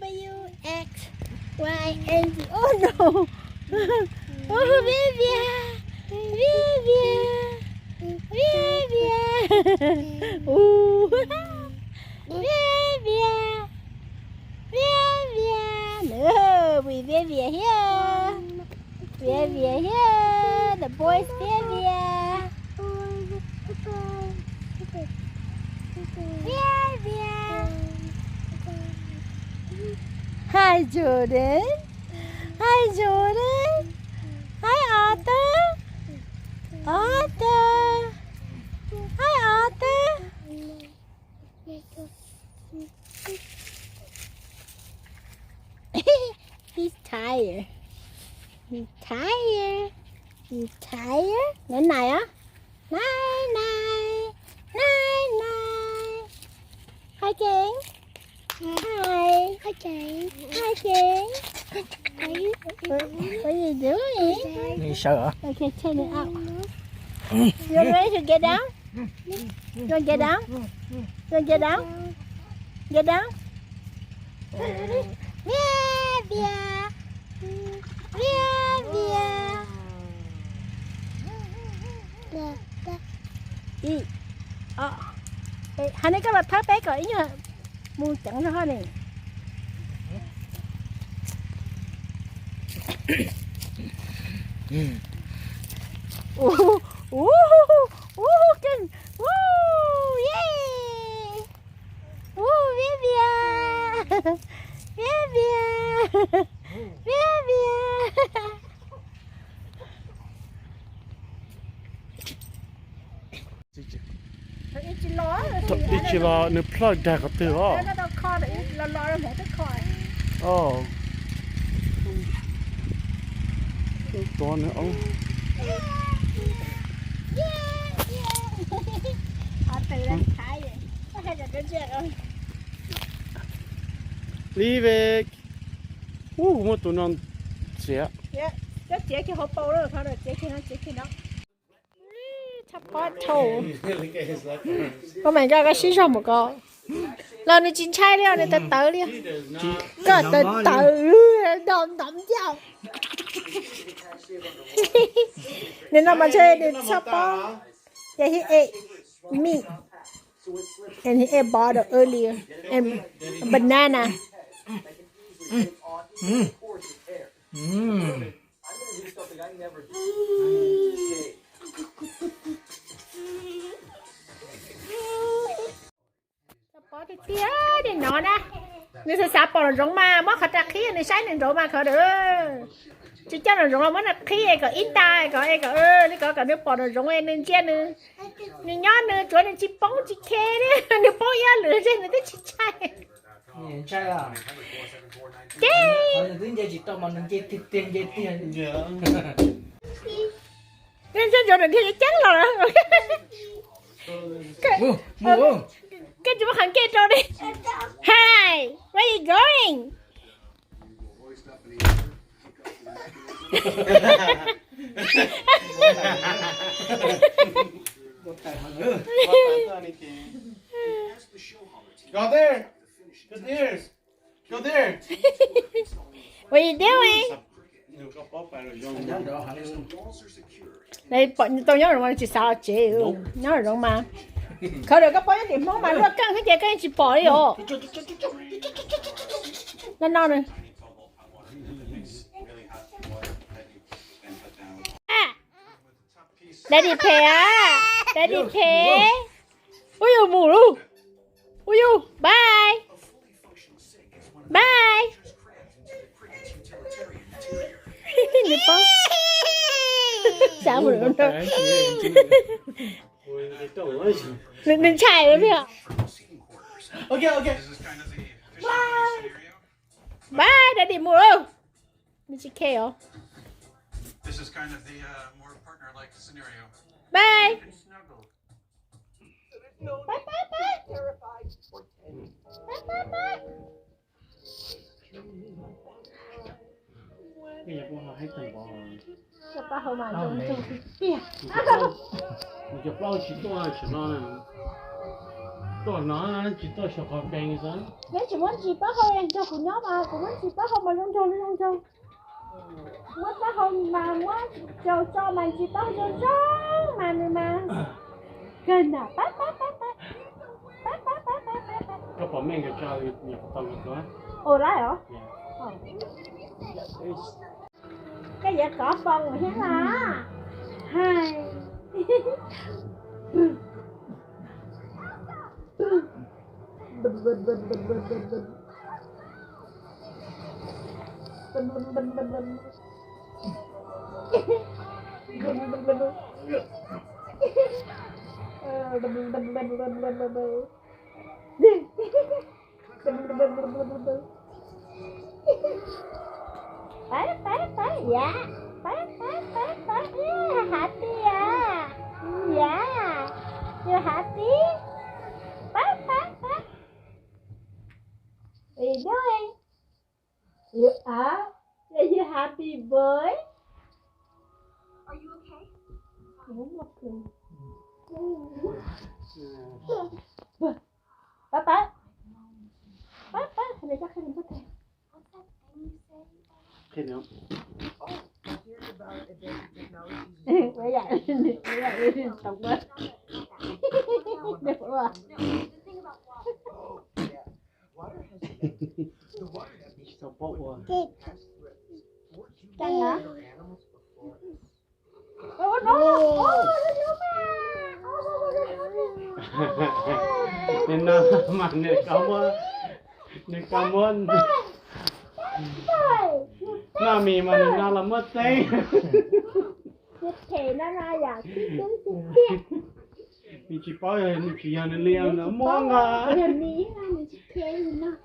W X Y and Z. Oh no! Oh, Vivian! Vivian! Vivian! Ooh! Vivian! Vivian! Oh, we Vivian here! Vivian here! The boys Vivian! Vivian! Hi Jordan! Hi Jordan! Hi Arthur! Arthur! Hi Arthur! He's tired. He's tired. He's tired. Đến này á. Này này. Này này. Hi King. Hi. Hi King. Hi King. What are you doing? Đi sợ hả? Okay, turn it out. You ready to get down? You want to get down? You want to get down? Get down? Yeah, yeah. Yeah, yeah. Đi. Hai cái bật tháp bé cởi nha. Mua chẳng cho này. Kinh. Yeah. Vivian. Vivian. Vivian. Đi là nó plug đại cái từ đó. Nó đâu kho để lo ra một cái kho. Ồ. Đó nữa ông. Từ đây thái vậy. Có hay là cái chuyện không? Livik. Mà tụi nó sẽ. Cái chế cái hộp bao đó thôi rồi chế cái đó. Chắp bát thầu. Có mày ra cái xí xong một個，嗱你剪菜了，你得倒了，個得倒，抌掉。你那麼chơi你chắp bát, yeah he ate meat, and he ate butter earlier and banana. Thì tía đi nó nè, như thế sao bỏ rong mà mất khát khí này sai nên rồi mà khởi được, chỉ cho nó rong là mất khí ấy có ít tai có ấy có đi có cả nước bỏ nó rong ấy nên che nữa, nên nhon nữa chỗ này chỉ bông chỉ khe đấy, nếu bông ya lửa trên nó tới chỉ chai. Chai à? Chai. Hồi nãy giờ chỉ tao mà nó chơi tiền. Nên trên chỗ này thì chắc là. Mua. Cái chú hắn kia trâu đi. Hi, where are you going? Go there. Go there. What are you doing? Này, tôi nhớ rồi mà chỉ sao chịu. Nhớ rồi mà. Khởi được cái bó điểm món mà nó căng hết cái chỉ bỏ đi rồi. Nó này. Daddy pay à? Daddy pay. Ôi dồi mù luôn. Ôi dồi, bye. Bye. Nè bó. Sao mà được đâu. Đừng chạy với mẹ. Ok. Bye. Bye, Daddy mua đâu? Mình chỉ kêu. This is kind of the more partner-like scenario. Bye. No Bye. terrified or Bye. Bây giờ cô hay tầm bò. Sao ba hôm mà dùng Mình chụp bao chỉ to chỉ lo này. Tôi nói chỉ tôi sợ khó bèn sao? Nếu chỉ muốn chị bác thôi cho của nhóm mà cũng muốn chị bác không mà không cho muốn bác không mà muốn cho mà chị bác cho mà gần à bác Có phải mình cái cho nhiều tao được đó. ồ đấy hả cái gì có phần rồi thế là hai Bye, yeah. Bye. Yeah, happy, yeah. Yeah. You're happy? Bye. What are you doing? You are? Are you happy, boy? Are you okay? I'm okay. Bye. Hãy subscribe cho kênh Ghiền Mì Gõ để không bỏ lỡ những video hấp dẫn. What's that thing you say? Thế nào? Here's about advanced technologies. Bây giờ tổng bớt. Được rồi. No, the thing about water. Oh, yeah. Water has the water has these Sao bộ à? past threats. What humans Căng hả? or animals before us. Nên nó mà nên cảm ơn nó mì mà nên nó là mất tay Thế nó ra giả vì chỉ bảo là chỉ là liều nó mong à Hãy subscribe cho kênh Ghiền Mì Gõ để không bỏ lỡ những video hấp dẫn.